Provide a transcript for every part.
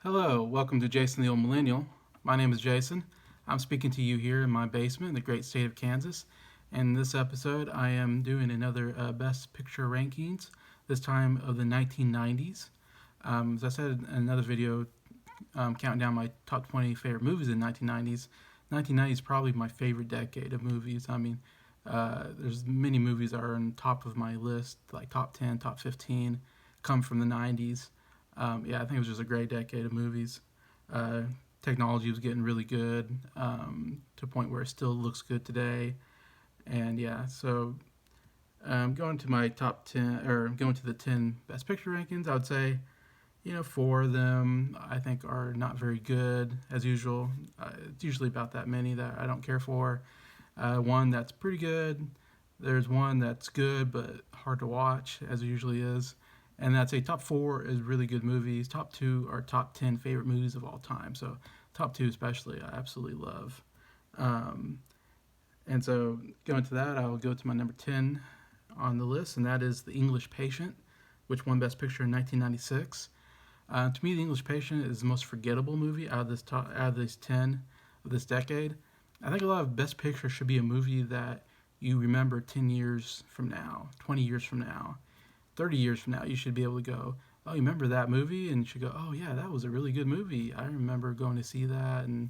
Hello, welcome to Jason the Old Millennial. My name is Jason. I'm speaking to you here in my basement in the great state of Kansas. And in this episode, I am doing another Best Picture rankings, this time of the 1990s. As I said in another video, counting down my top 20 favorite movies in the 1990s. 1990s is probably my favorite decade of movies. There's many movies that are on top of my list, like top 10, top 15, come from the 90s. I think it was just a great decade of movies. Uh, Technology was getting really good to a point where it still looks good today. And yeah, so going to my top 10, or going to the 10 Best Picture rankings, I would say, four of them I think are not very good, as usual. It's usually about that many that I don't care for. One that's pretty good. There's one that's good but hard to watch, as it usually is. And that's a top four is really good movies. Top two are top 10 favorite movies of all time. So top two especially, I absolutely love. Um, and so going to that, I will go to my number 10 on the list, and that is The English Patient, which won Best Picture in 1996. To me, The English Patient is the most forgettable movie out of these 10 of this decade. I think a lot of Best Picture should be a movie that you remember 10 years from now, 20 years from now, 30 years from now. You should be able to go, oh, you remember that movie? And you should go, oh, yeah, that was a really good movie. I remember going to see that. And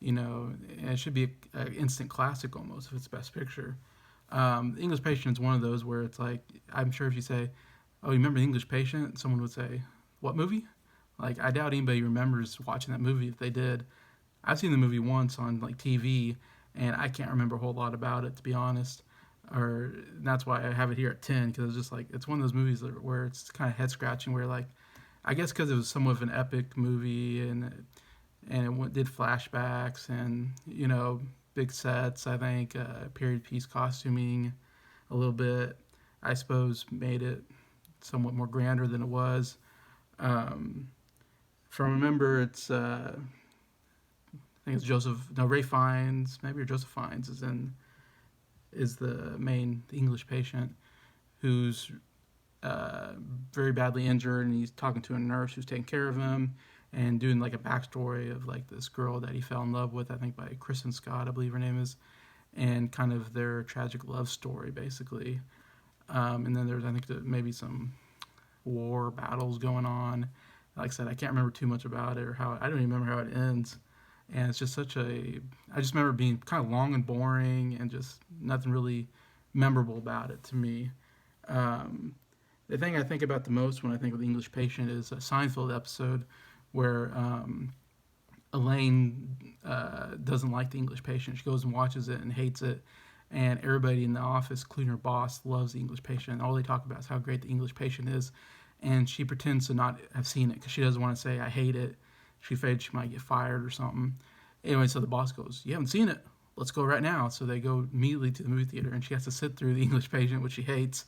it should be an instant classic almost if it's Best Picture. The English Patient is one of those where it's like, I'm sure if you say, oh, you remember The English Patient? Someone would say, what movie? Like, I doubt anybody remembers watching that movie. If they did, I've seen the movie once on like TV, and I can't remember a whole lot about it, to be honest. Or that's why I have it here at 10, because it's just like it's one of those movies where it's kind of head scratching. Where like, I guess because it was somewhat of an epic movie, and it did flashbacks and big sets. I think period piece costuming a little bit. I suppose made it somewhat more grander than it was. Um, from remember, I think it's Ray Fiennes, maybe, or Joseph Fiennes is the English patient who's very badly injured, and he's talking to a nurse who's taking care of him and doing like a backstory of like this girl that he fell in love with, I think by Kristen Scott, I believe her name is, and kind of their tragic love story basically. And then there's, I think, maybe some war battles going on. Like I said, I can't remember too much about it, or how, I don't even remember how it ends. And it's just I just remember being kind of long and boring and just nothing really memorable about it to me. Um, the thing I think about the most when I think of The English Patient is a Seinfeld episode where Elaine doesn't like The English Patient. She goes and watches it and hates it. And everybody in the office, including her boss, loves The English Patient. And all they talk about is how great The English Patient is. And she pretends to not have seen it because she doesn't want to say, I hate it. She's afraid she might get fired or something. Anyway, so the boss goes, you haven't seen it? Let's go right now. So they go immediately to the movie theater, and she has to sit through The English Patient, which she hates,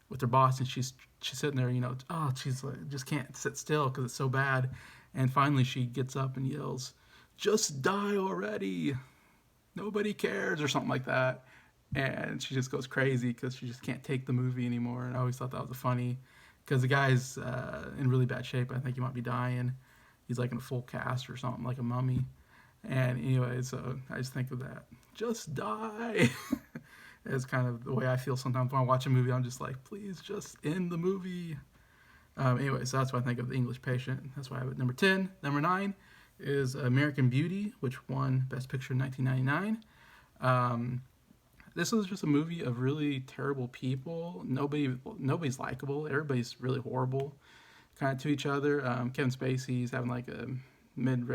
with her boss. And she's sitting there, she's like, just can't sit still because it's so bad. And finally, she gets up and yells, "Just die already! Nobody cares," or something like that. And she just goes crazy because she just can't take the movie anymore. And I always thought that was funny because the guy's in really bad shape. I think he might be dying. He's like in a full cast or something, like a mummy. And anyway, so I just think of that. Just die. It's kind of the way I feel sometimes when I watch a movie. I'm just like, please just end the movie. Anyway, so that's why I think of The English Patient. That's why I have it number 10. Number 9 is American Beauty, which won Best Picture in 1999. This was just a movie of really terrible people. Nobody's likable. Everybody's really horrible, kind of to each other. Kevin Spacey's having like a mid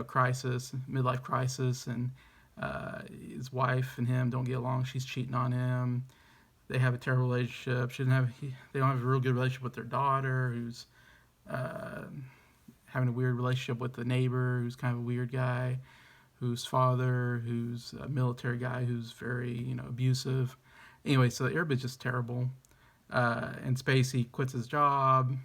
crisis, midlife crisis, and his wife and him don't get along. She's cheating on him. They have a terrible relationship. They don't have a real good relationship with their daughter, who's uh, having a weird relationship with the neighbor, who's kind of a weird guy, whose father, who's a military guy, who's very abusive. Anyway, so everybody's just terrible. And Spacey quits his job,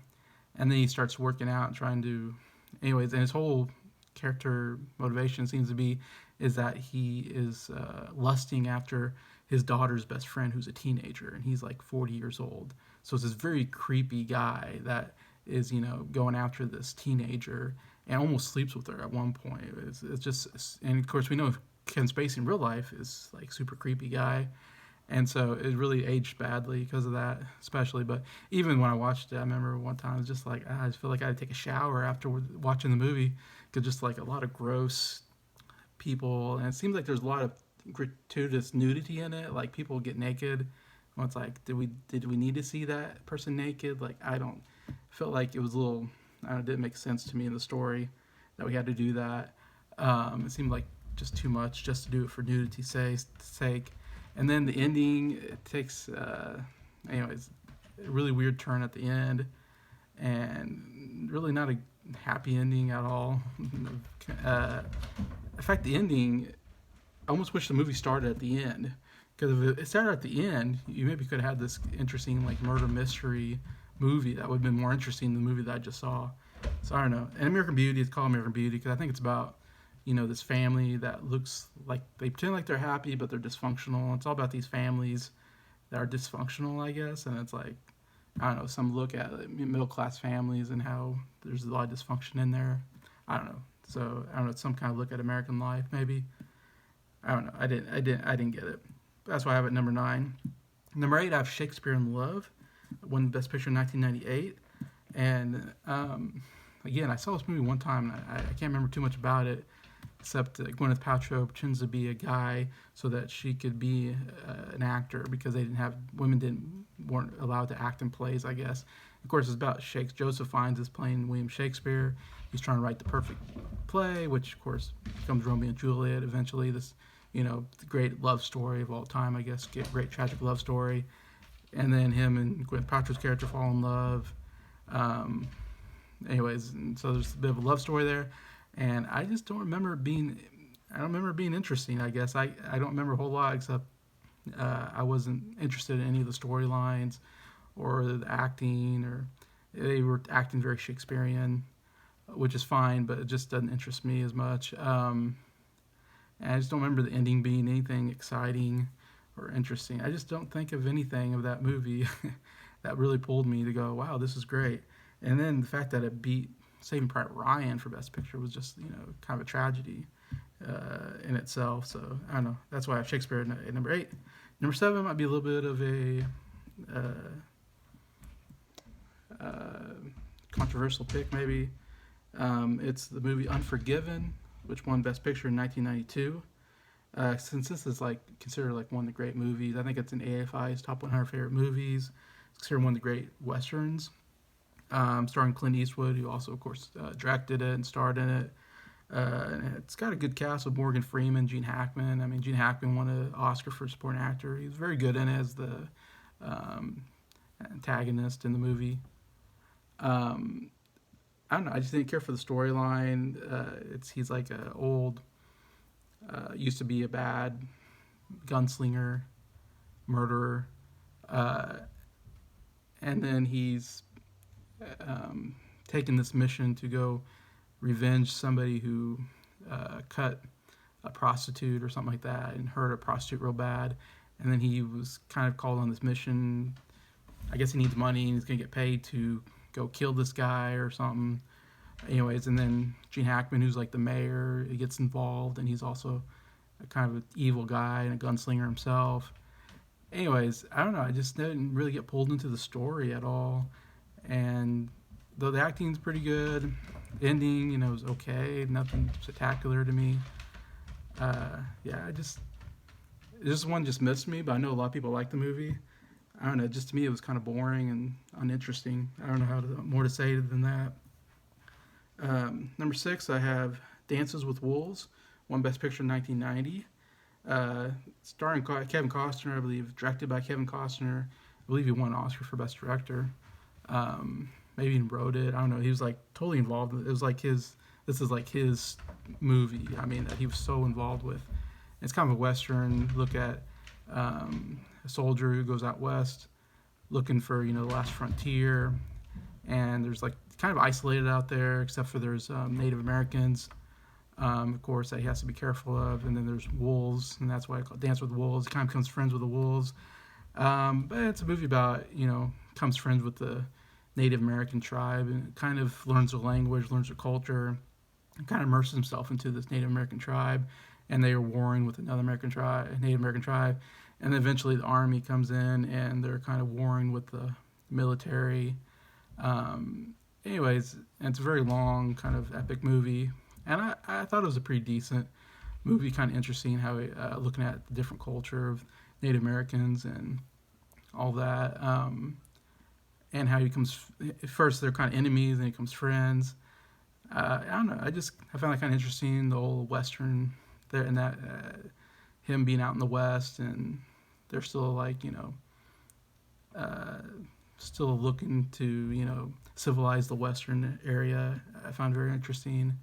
and then he starts working out and trying to. Anyways, and his whole character motivation seems to be is that he is lusting after his daughter's best friend, who's a teenager, and he's like 40 years old. So it's this very creepy guy that is going after this teenager and almost sleeps with her at one point. It's just, and of course we know Ken Spacey in real life is like super creepy guy, and so it really aged badly because of that, especially. But even when I watched it, I remember one time I was just like, I just feel like I had to take a shower after watching the movie, because just like a lot of gross people, and it seems like there's a lot of gratuitous nudity in it. Like people get naked. Well, it's like, did we need to see that person naked? Like I don't felt like it was a little. I don't know, it didn't make sense to me in the story that we had to do that. It seemed like just too much just to do it for nudity sake. And then the ending, it takes, anyways, a really weird turn at the end, and really not a happy ending at all. In fact, the ending, I almost wish the movie started at the end, because if it started at the end, you maybe could have had this interesting like murder mystery movie that would have been more interesting than the movie that I just saw. So I don't know. And American Beauty, it's called American Beauty because I think it's about this family that looks like they pretend like they're happy, but they're dysfunctional. It's all about these families that are dysfunctional, I guess. And it's like, I don't know, some look at like, middle class families and how there's a lot of dysfunction in there. I don't know. So I don't know. It's some kind of look at American life, maybe. I don't know. I didn't get it. That's why I have it number 9. Number 8, I have Shakespeare in Love, won Best Picture in 1998. And again, I saw this movie one time. And I can't remember too much about it, except Gwyneth Paltrow pretends to be a guy so that she could be an actor, because women weren't allowed to act in plays, I guess. Of course, it's about Shakespeare. Joseph Fiennes is playing William Shakespeare. He's trying to write the perfect play, which of course becomes Romeo and Juliet eventually. This, the great love story of all time, I guess, great tragic love story. And then him and Gwyneth Paltrow's character fall in love. Anyways, and so there's a bit of a love story there, and I just don't remember being. I don't remember being interesting. I guess I don't remember a whole lot, except I wasn't interested in any of the storylines or the acting, or they were acting very Shakespearean, which is fine, but it just doesn't interest me as much. And I just don't remember the ending being anything exciting or interesting. I just don't think of anything of that movie that really pulled me to go, wow, this is great. And then the fact that it beat Saving Private Ryan for Best Picture was just, kind of a tragedy in itself. So I don't know. That's why I have Shakespeare at number 8. Number 7 might be a little bit of a controversial pick, maybe. It's the movie Unforgiven, which won Best Picture in 1992. Since this is considered one of the great movies, I think it's in AFI's top 100 favorite movies. It's considered one of the great westerns. Starring Clint Eastwood, who also, of course, directed it and starred in it. And it's got a good cast with Morgan Freeman, Gene Hackman. I mean, Gene Hackman won an Oscar for supporting actor. He was very good in it as the antagonist in the movie. I don't know. I just didn't care for the storyline. He's like an old, used to be a bad gunslinger, murderer, and then he's taken this mission to go revenge somebody who cut a prostitute or something like that and hurt a prostitute real bad. And then he was kind of called on this mission. I guess he needs money and he's going to get paid to go kill this guy or something. Anyways, and then Gene Hackman, who's like the mayor, he gets involved, and he's also a kind of an evil guy and a gunslinger himself. Anyways, I don't know. I just didn't really get pulled into the story at all. And though the acting's pretty good, the ending, was okay. Nothing spectacular to me. This one just missed me, but I know a lot of people like the movie. I don't know. Just to me, it was kind of boring and uninteresting. I don't know more to say than that. Number 6, I have Dances with Wolves, won Best Picture in 1990. Starring Kevin Costner, I believe, directed by Kevin Costner. I believe he won an Oscar for Best Director. Maybe even wrote it. I don't know. He was totally involved. It was this is his movie. I mean, that he was so involved with. It's kind of a Western look at a soldier who goes out west looking for, the last frontier. And there's kind of isolated out there, except for there's Native Americans, of course, that he has to be careful of. And then there's wolves, and that's why I call it Dance with the Wolves. He kind of becomes friends with the wolves. But it's a movie about, becomes friends with the Native American tribe and kind of learns their language, learns their culture, and kind of immerses himself into this Native American tribe. And they are warring with another Native American tribe, and eventually the army comes in and they're kind of warring with the military. Um, Anyways, and it's a very long, kind of epic movie, and I thought it was a pretty decent movie, kind of interesting how looking at the different culture of Native Americans and all that, and how he becomes at first they're kind of enemies and he becomes friends. I don't know. I found that kind of interesting, the whole Western there and that him being out in the West and they're still like uh, still looking to civilize the Western area. I found very interesting.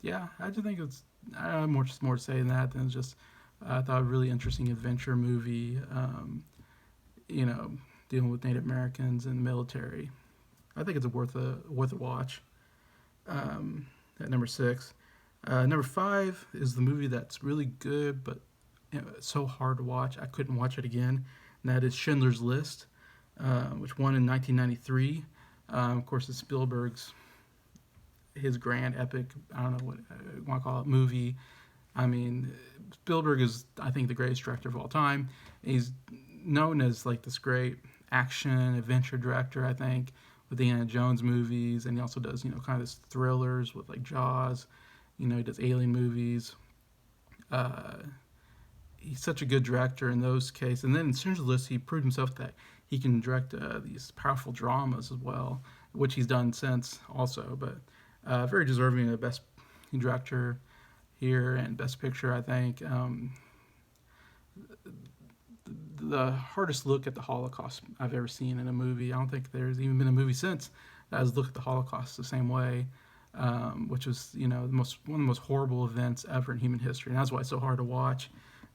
Yeah, I just think it's I don't have more to say than that than just I thought a really interesting adventure movie. You know, dealing with Native Americans and the military. I think it's worth a watch. At number six. Number five is the movie that's really good, but it's so hard to watch. I couldn't watch it again. And that is Schindler's List, which won in 1993. Of course, it's Spielberg's his grand epic. I don't know what I want to call it movie. I mean, Spielberg is I think the greatest director of all time. He's known as like this great action adventure director. I think with the Indiana Jones movies, and he also does kind of this thrillers with like Jaws. He does alien movies. Uh, he's such a good director in those cases. And then in Schindler's List, he proved himself that he can direct these powerful dramas as well, which he's done since also. But very deserving of Best Director here and Best Picture, I think. The hardest look at the Holocaust I've ever seen in a movie. I don't think there's even been a movie since that has looked at the Holocaust the same way, which was one of the most horrible events ever in human history, and that's why it's so hard to watch.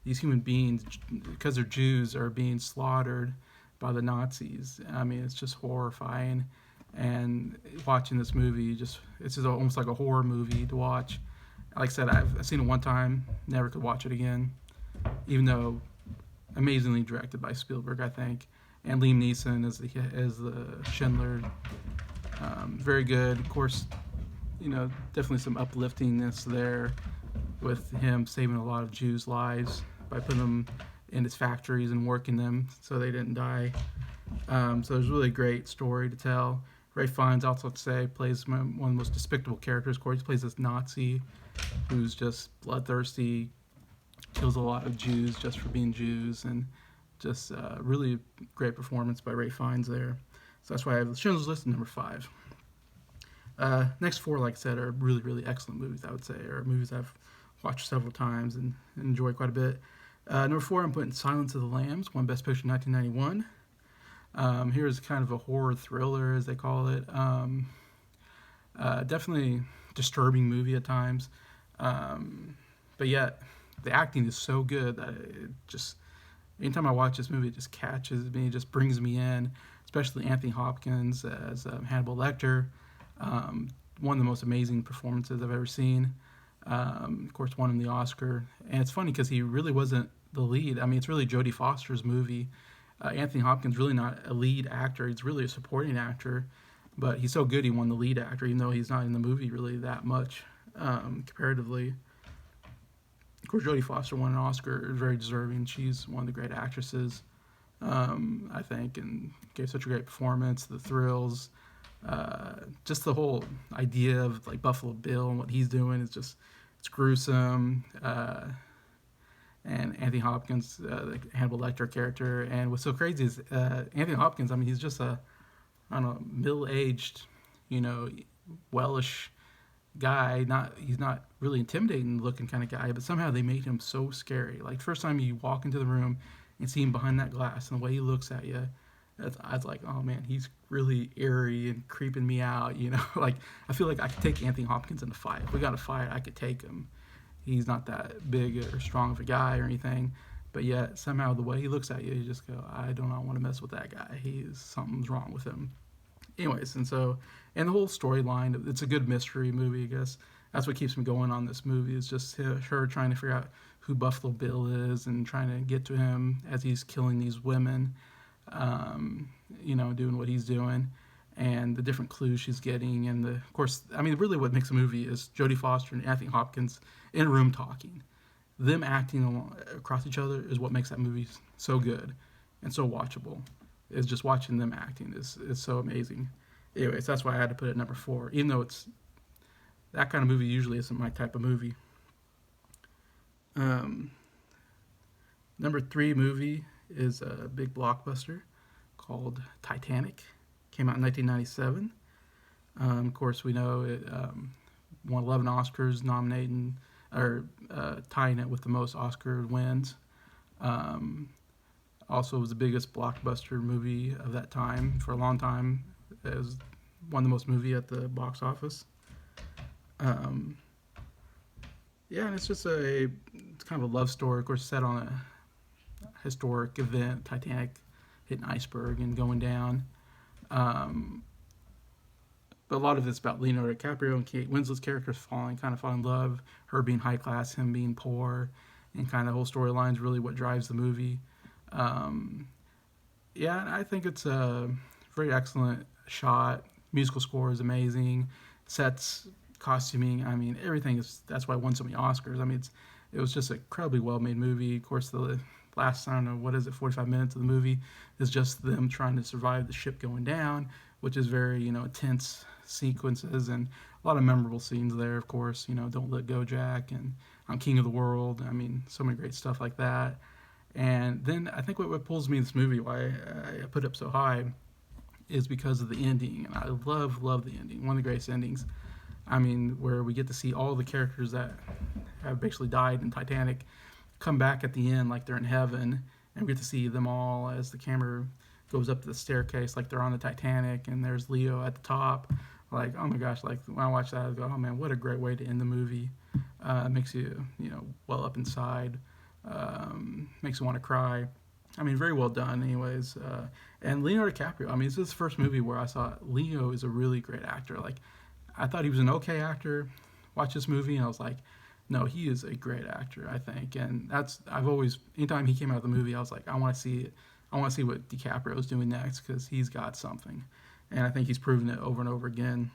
These human beings, because they're Jews, are being slaughtered by the Nazis. I mean, it's just horrifying. And watching this movie, it's just almost like a horror movie to watch. Like I said, I've seen it one time, never could watch it again, even though amazingly directed by Spielberg, I think, and Liam Neeson as the Schindler, very good. Of course, definitely some upliftingness there with him saving a lot of Jews' lives by putting them in his factories and working them so they didn't die. So there's really a great story to tell. Ray Fiennes, also to say, plays one of the most despicable characters. Of course, he plays this Nazi who's just bloodthirsty, kills a lot of Jews just for being Jews, and just really great performance by Ray Fiennes there. So that's why I have Schindler's List at number five. Next four, like I said, are really, really excellent movies, I would say, or movies I've watched several times and enjoy quite a bit. Number four, I'm putting Silence of the Lambs, won Best Picture in 1991. Here's kind of a horror thriller, as they call it. Definitely disturbing movie at times. But yet, the acting is so good that it just, anytime I watch this movie, it just catches me, it just brings me in, especially Anthony Hopkins as Hannibal Lecter. One of the most amazing performances I've ever seen. Of course, won him the Oscar. And it's funny because he really wasn't the lead. I mean, it's really Jodie Foster's movie. Anthony Hopkins really not a lead actor. He's really a supporting actor. But he's so good he won the lead actor, even though he's not in the movie really that much comparatively. Of course, Jodie Foster won an Oscar, very deserving. She's one of the great actresses, I think, and gave such a great performance. The thrills, just the whole idea of like Buffalo Bill and what he's doing is just it's gruesome. And Anthony Hopkins, the Hannibal Lecter character, and what's so crazy is Anthony Hopkins. I mean, he's just a I don't know middle-aged, wellish guy. He's not really intimidating looking kind of guy, but somehow they made him so scary. Like first time you walk into the room and see him behind that glass and the way he looks at you, I was like, oh man, he's really eerie and creeping me out. Like I feel like I could take Anthony Hopkins in a fight. If we got a fight, I could take him. He's not that big or strong of a guy or anything, but yet somehow the way he looks at you, you just go, I do not want to mess with that guy. Something's wrong with him. Anyways, and the whole storyline, it's a good mystery movie, I guess. That's what keeps me going on this movie, is just her trying to figure out who Buffalo Bill is and trying to get to him as he's killing these women. um, doing what he's doing, and the different clues she's getting, and of course, I mean, really, what makes a movie is Jodie Foster and Anthony Hopkins in a room talking. Them acting across each other is what makes that movie so good and so watchable. Is just watching them acting is so amazing. Anyways, that's why I had to put it at number four, even though it's that kind of movie usually isn't my type of movie. Um, Number three movie is a big blockbuster called Titanic. Came out in 1997. Of course, we know it won 11 Oscars, nominating or tying it with the most Oscar wins. Um, Also, was the biggest blockbuster movie of that time for a long time. It was won the most movie at the box office. Um, yeah, and it's kind of a love story, of course, set on a historic event, Titanic hitting iceberg and going down. Um, but a lot of it's about Leonardo DiCaprio and Kate Winslet's characters falling in love, her being high class, him being poor, and kind of the whole storyline is really what drives the movie. Um, yeah, I think it's a very excellent shot. Musical score is amazing. Sets, costuming, I mean, everything is. That's why it won so many Oscars. I mean, it was just an incredibly well made movie. Of course, the last, I don't know, what is it, 45 minutes of the movie is just them trying to survive the ship going down, which is very, intense sequences and a lot of memorable scenes there, of course. Don't Let Go, Jack, and I'm King of the World. I mean, so many great stuff like that. And then I think what pulls me in this movie, why I put it up so high, is because of the ending. And I love the ending. One of the greatest endings. I mean, where we get to see all the characters that have basically died in Titanic come back at the end like they're in heaven, and we get to see them all as the camera goes up the staircase like they're on the Titanic, and there's Leo at the top. Like, oh my gosh, like when I watch that, I go, oh man, what a great way to end the movie. It makes you, well up inside. Makes you want to cry. I mean, very well done, anyways. And Leonardo DiCaprio. I mean, this is the first movie where I saw Leo is a really great actor. Like, I thought he was an okay actor. Watched this movie and I was like, no, he is a great actor. I think, and I've always anytime he came out of the movie, I was like, I want to see it. I want to see what DiCaprio is doing next because he's got something, and I think he's proven it over and over again.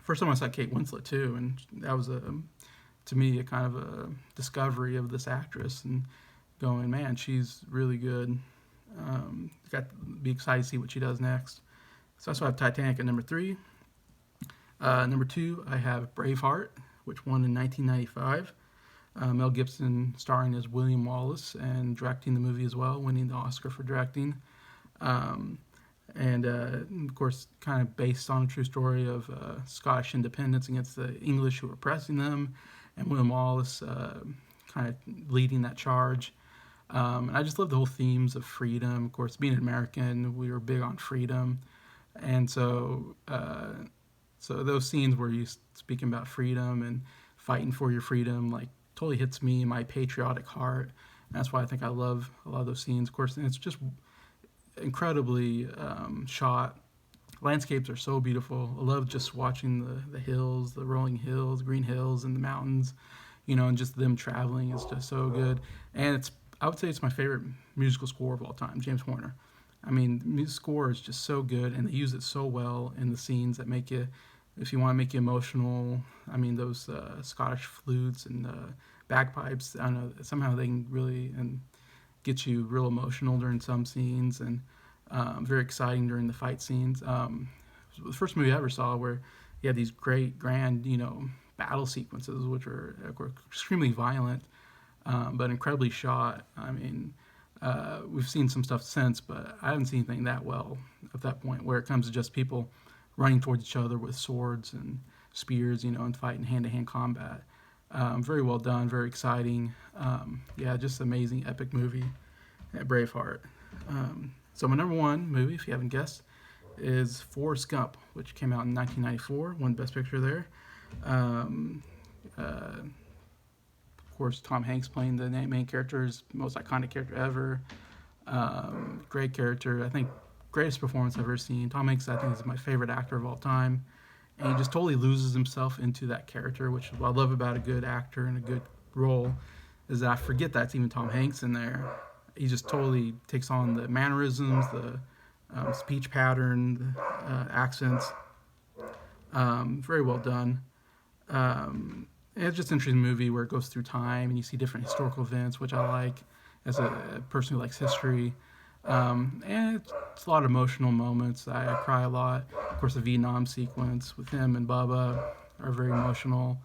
First time I saw Kate Winslet too, and that was to me a kind of a discovery of this actress and going, man, she's really good. Got to be excited to see what she does next. So that's why I have Titanic at number three. Number two, I have Braveheart, which won in 1995. Mel Gibson starring as William Wallace and directing the movie as well, winning the Oscar for directing. Um, and of course, kind of based on a true story of Scottish independence against the English who were oppressing them, and William Wallace kind of leading that charge. And I just love the whole themes of freedom. Of course, being an American, we were big on freedom, and so those scenes where you speaking about freedom and fighting for your freedom, like totally hits me in my patriotic heart. And that's why I think I love a lot of those scenes. Of course, and it's just incredibly shot. Landscapes are so beautiful. I love just watching the hills, the rolling hills, green hills, and the mountains. And just them traveling is just so good. And I would say it's my favorite musical score of all time, James Horner. I mean, the music score is just so good, and they use it so well in the scenes that make you, if you want to make you emotional. I mean, those Scottish flutes and bagpipes. I don't know. Somehow they can really get you real emotional during some scenes, and very exciting during the fight scenes. It was the first movie I ever saw where you had these great, grand, battle sequences, which were extremely violent, but incredibly shot. I mean, we've seen some stuff since, but I haven't seen anything that well at that point where it comes to just people running towards each other with swords and spears, and fighting hand-to-hand combat. Very well done, very exciting. Yeah, just amazing, epic movie at Braveheart. So my number one movie, if you haven't guessed, is Forrest Gump, which came out in 1994, won Best Picture there. Um, of course, Tom Hanks playing the main character, his most iconic character ever. Great character. I think greatest performance I've ever seen. Tom Hanks, I think, is my favorite actor of all time. And he just totally loses himself into that character, which is what I love about a good actor and a good role, is that I forget that's even Tom Hanks in there. he just totally takes on the mannerisms, the speech pattern, the accents. Very well done. It's just an interesting movie where it goes through time and you see different historical events, which I like as a person who likes history. And it's a lot of emotional moments. I cry a lot. Of course, the Vietnam sequence with him and Bubba are very emotional.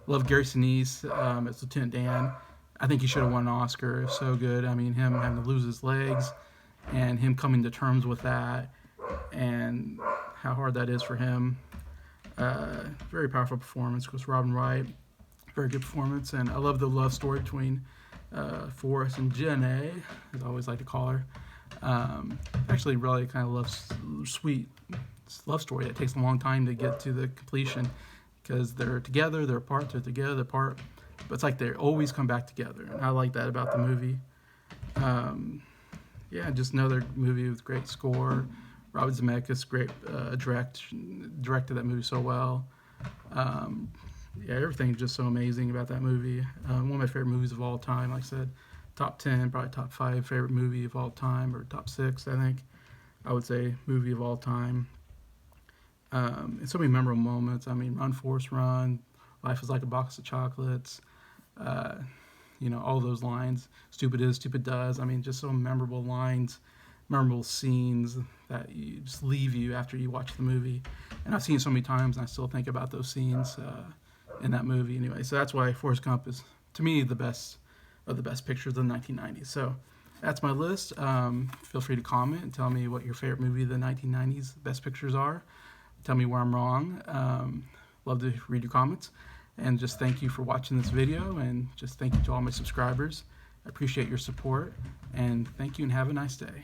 Love Gary Sinise as Lieutenant Dan. I think he should have won an Oscar. It's so good. I mean, him having to lose his legs and him coming to terms with that and how hard that is for him. Very powerful performance. Of course, Robin Wright, very good performance. And I love the love story between Forrest and Jenny, as I always like to call her. Actually, really kind of sweet love story that takes a long time to get to the completion because they're together, they're apart, they're together, they're apart. But it's like they always come back together. And I like that about the movie. Yeah, just another movie with great score. Robert Zemeckis, great directed that movie so well. Yeah, everything's just so amazing about that movie. One of my favorite movies of all time. Like I said, top 10, probably top 5 favorite movie of all time, or top 6, I think. I would say movie of all time. And so many memorable moments. I mean, Run, Forrest, Run, Life is like a box of chocolates. All those lines. Stupid is, stupid does. I mean, just so memorable lines, memorable scenes that you just leave you after you watch the movie. And I've seen it so many times, and I still think about those scenes in that movie. Anyway, so that's why Forrest Gump is, to me, the best of the best pictures of the 1990s. So that's my list. Feel free to comment and tell me what your favorite movie of the 1990s best pictures are. Tell me where I'm wrong. Love to read your comments. And just thank you for watching this video, and just thank you to all my subscribers. I appreciate your support, and thank you and have a nice day.